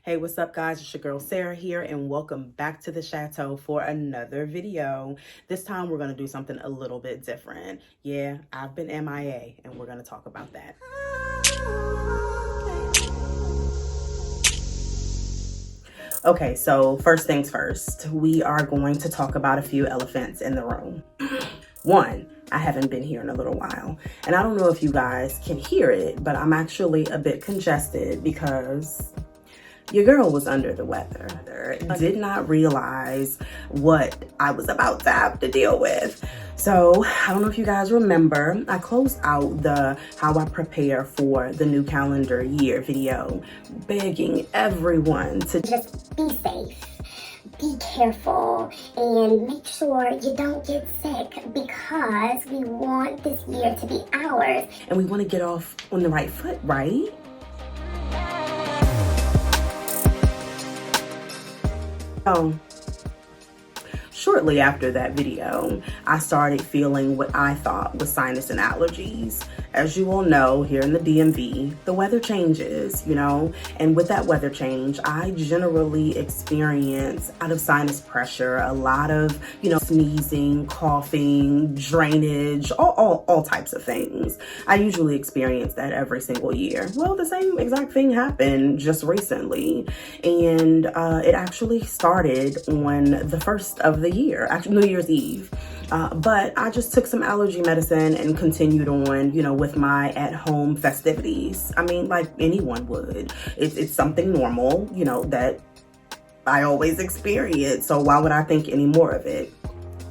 Hey, what's up guys? It's your girl Sarah here and welcome back to the chateau for another video. This time we're going to do something a little bit different. Yeah, I've been MIA and we're going to talk about that. Okay, so first things first, we are going to talk about a few elephants in the room. One, I haven't been here in a little while, and I don't know if you guys can hear it, but I'm actually a bit congested because your girl was under the weather. I did not realize what I was about to have to deal with. So I don't know if you guys remember, I closed out the how I prepare for the new calendar year video, begging everyone to just be safe, be careful, and make sure you don't get sick because we want this year to be ours. And we want to get off on the right foot, right? Shortly after that video, I started feeling what I thought was sinus and allergies. As you all know, here in the DMV, the weather changes, and with that weather change, I generally experience out of sinus pressure, a lot of, sneezing, coughing, drainage, all types of things. I usually experience that every single year. Well, the same exact thing happened just recently, and it actually started on the first of the year, actually New Year's Eve. But I just took some allergy medicine and continued on, with my at-home festivities. I mean, like anyone would. It's something normal, that I always experience. So why would I think any more of it?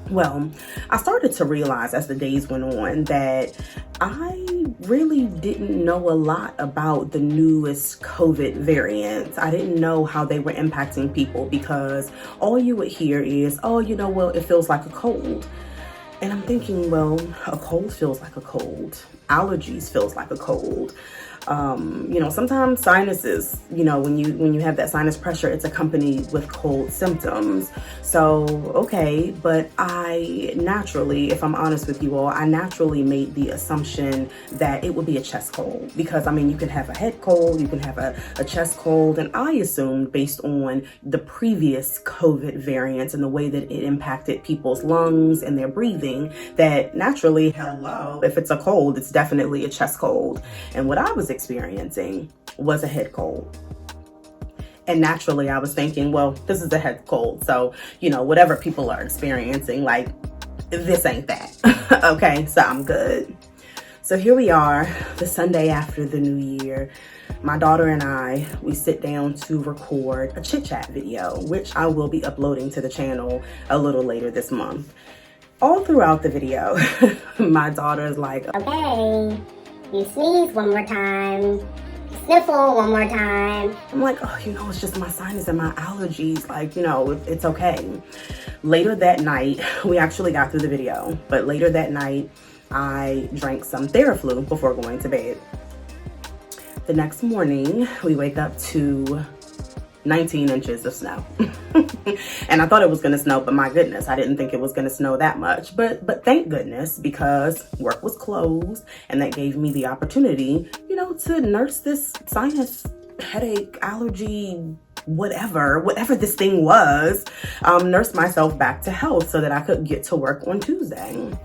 Well, I started to realize as the days went on that I really didn't know a lot about the newest COVID variants. I didn't know how they were impacting people because all you would hear is, oh, well, it feels like a cold. And I'm thinking, well, a cold feels like a cold. Allergies feels like a cold. Sometimes sinuses, when you have that sinus pressure, it's accompanied with cold symptoms. So, okay, but I naturally, if I'm honest with you all, I naturally made the assumption that it would be a chest cold because, you can have a head cold, you can have a chest cold, and I assumed based on the previous COVID variants and the way that it impacted people's lungs and their breathing, that naturally, hello, if it's a cold, it's definitely a chest cold. And what I was experiencing was a head cold. And naturally I was thinking, well, this is a head cold. So, whatever people are experiencing, like this ain't that. Okay, so I'm good. So here we are, the Sunday after the new year. My daughter and I, we sit down to record a chit chat video, which I will be uploading to the channel a little later this month. All throughout the video, my daughter is like, okay, you sneeze one more time, sniffle one more time. I'm like, oh, it's just my sinus and my allergies. Like, it's okay. Later that night, we actually got through the video, but later that night, I drank some Theraflu before going to bed. The next morning, we wake up to 19 inches of snow. And I thought it was gonna snow, but my goodness, I didn't think it was gonna snow that much. But thank goodness, because work was closed and that gave me the opportunity, to nurse this sinus, headache, allergy, whatever this thing was, nurse myself back to health so that I could get to work on Tuesday.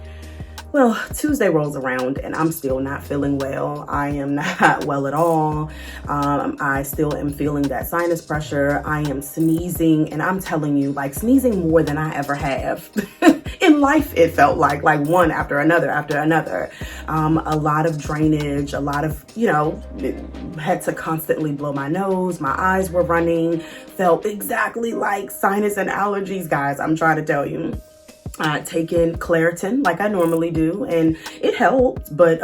Well, Tuesday rolls around and I'm still not feeling well. I am not well at all. I still am feeling that sinus pressure. I am sneezing, and I'm telling you, like sneezing more than I ever have. In life, it felt like one after another. A lot of drainage, a lot of, had to constantly blow my nose. My eyes were running, felt exactly like sinus and allergies, guys. I'm trying to tell you. Taken Claritin like I normally do, and it helped, but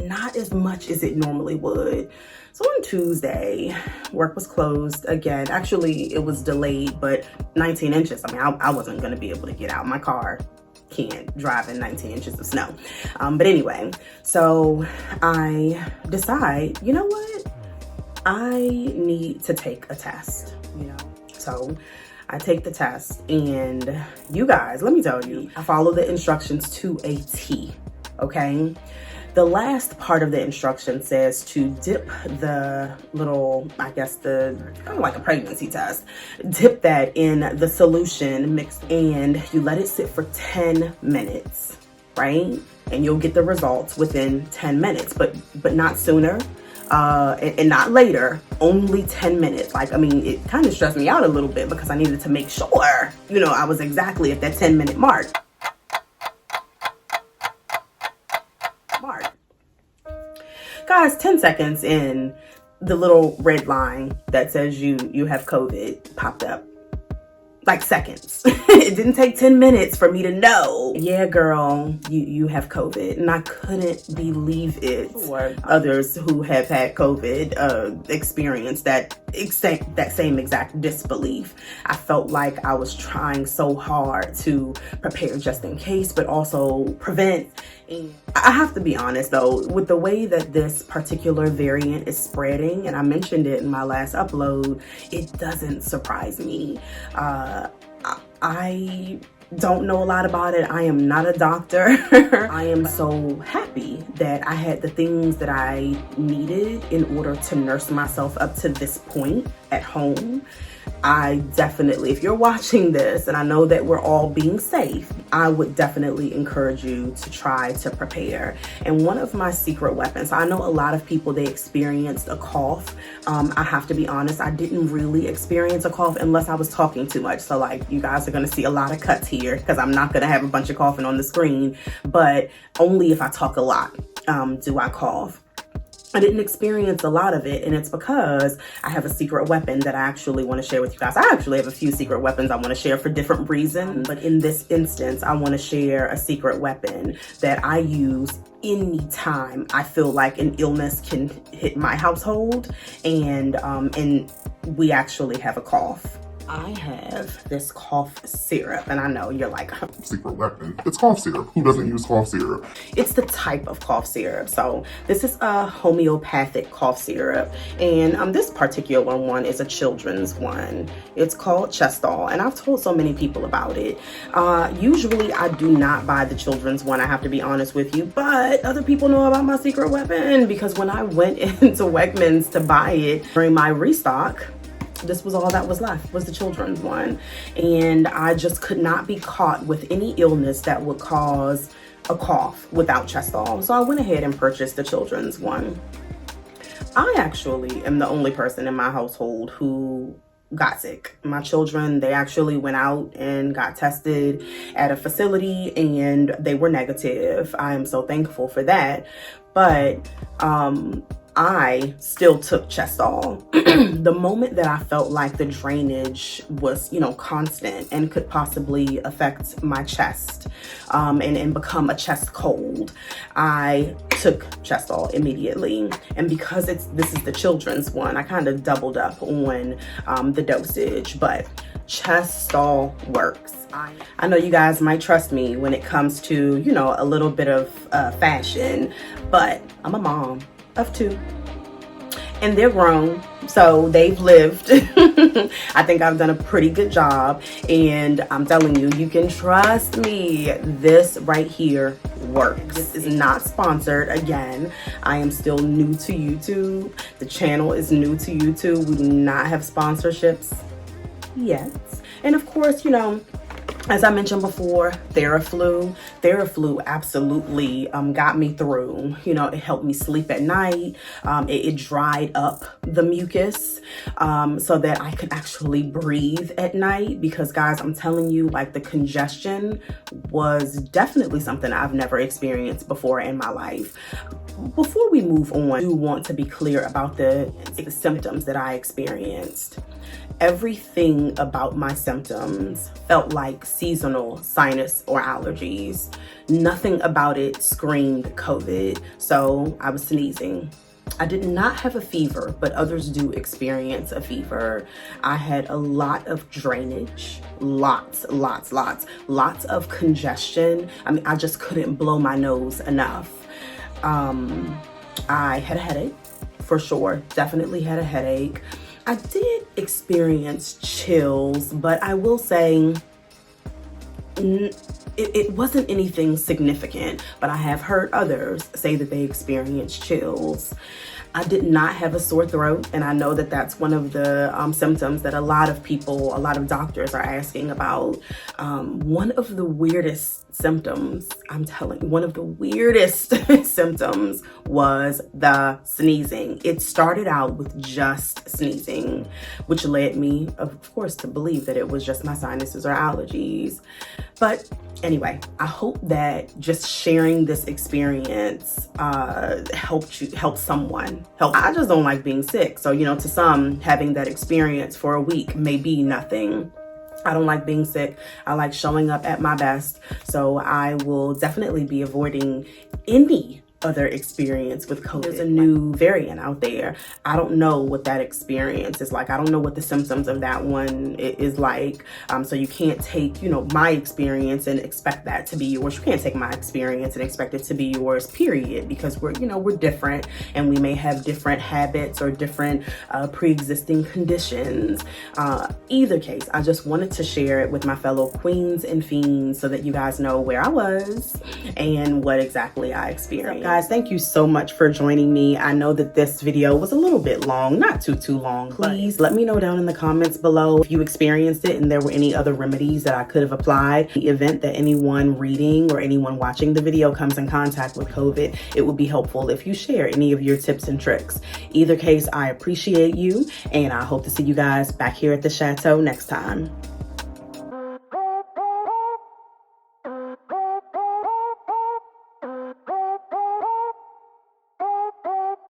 not as much as it normally would. So on Tuesday, work was closed again. Actually, it was delayed, but 19 inches. I wasn't going to be able to get out. My car can't drive in 19 inches of snow. But anyway, so I decide, you know what? I need to take a test, So I take the test, and you guys, let me tell you, I follow the instructions to a T, okay? The last part of the instruction says to dip the little, I guess kind of like a pregnancy test, dip that in the solution mix, and you let it sit for 10 minutes, right? And you'll get the results within 10 minutes, but not sooner. And not later, only 10 minutes. Like, I mean, it kind of stressed me out a little bit because I needed to make sure, I was exactly at that 10-minute mark. Guys, 10 seconds in, the little red line that says you have COVID popped up. Like seconds. It didn't take 10 minutes for me to know. Yeah, girl, you have COVID. And I couldn't believe it. Others who have had COVID experienced that same exact disbelief. I felt like I was trying so hard to prepare just in case, but also prevent. And I have to be honest though, with the way that this particular variant is spreading, and I mentioned it in my last upload, it doesn't surprise me. I don't know a lot about it. I am not a doctor. I am so happy that I had the things that I needed in order to nurse myself up to this point at home. I definitely, if you're watching this, and I know that we're all being safe, I would definitely encourage you to try to prepare. And one of my secret weapons, I know a lot of people, they experienced a cough. I have to be honest, I didn't really experience a cough unless I was talking too much. So like, you guys are gonna see a lot of cuts here because I'm not gonna have a bunch of coughing on the screen, but only if I talk a lot do I cough. I didn't experience a lot of it, and it's because I have a secret weapon that I actually want to share with you guys. I actually have a few secret weapons I want to share for different reasons, but in this instance, I want to share a secret weapon that I use anytime I feel like an illness can hit my household, and we actually have a cough. I have this cough syrup, and I know you're like, secret weapon. It's cough syrup. Who doesn't use cough syrup? It's the type of cough syrup. So this is a homeopathic cough syrup, and this particular one is a children's one. It's called Chestol, and I've told so many people about it. Usually I do not buy the children's one, I have to be honest with you, but other people know about my secret weapon because when I went into Wegmans to buy it during my restock, this was all that was left, was the children's one. And I just could not be caught with any illness that would cause a cough without Chestol. So I went ahead and purchased the children's one. I actually am the only person in my household who got sick. My children, they actually went out and got tested at a facility and they were negative. I am so thankful for that. But I still took Chestol. The moment that I felt like the drainage was, constant and could possibly affect my chest and become a chest cold, I took Chestol immediately. And because this is the children's one, I kind of doubled up on the dosage, but Chestol works. I know you guys might trust me when it comes to, a little bit of fashion, but I'm a mom of 2. And they're grown, so they've lived. I think I've done a pretty good job, and I'm telling you, you can trust me. This right here works. This is not sponsored. Again, I am still new to YouTube. The channel is new to YouTube. We do not have sponsorships yet. And of course, as I mentioned before, Theraflu absolutely got me through. It helped me sleep at night. It dried up the mucus so that I could actually breathe at night, because guys, I'm telling you, like, the congestion was definitely something I've never experienced before in my life. Before we move on, I do want to be clear about the symptoms that I experienced. Everything about my symptoms felt like seasonal sinus or allergies. Nothing about it screamed COVID, so I was sneezing. I did not have a fever, but others do experience a fever. I had a lot of drainage, lots of congestion. I mean, I just couldn't blow my nose enough. I had a headache, for sure, definitely had a headache. I did experience chills, but I will say it wasn't anything significant, but I have heard others say that they experienced chills. I did not have a sore throat, and I know that that's one of the symptoms that a lot of people, a lot of doctors are asking about. One of the weirdest symptoms, I'm telling you, one of the weirdest symptoms was the sneezing. It started out with just sneezing, which led me, of course, to believe that it was just my sinuses or allergies. But anyway, I hope that just sharing this experience helps someone. I just don't like being sick. So, to some, having that experience for a week may be nothing. I don't like being sick. I like showing up at my best. So I will definitely be avoiding any other experience with COVID. There's a new variant out there. I don't know what that experience is like. I don't know what the symptoms of that one is like. So you can't take, my experience and expect that to be yours. You can't take my experience and expect it to be yours, period, because we're different and we may have different habits or different pre-existing conditions. Either case, I just wanted to share it with my fellow queens and fiends so that you guys know where I was and what exactly I experienced. Guys, thank you so much for joining me. I know that this video was a little bit long, not too long. Please let me know down in the comments below if you experienced it and there were any other remedies that I could have applied. In the event that anyone reading or anyone watching the video comes in contact with COVID, it would be helpful if you share any of your tips and tricks. Either case, I appreciate you, and I hope to see you guys back here at the chateau next time.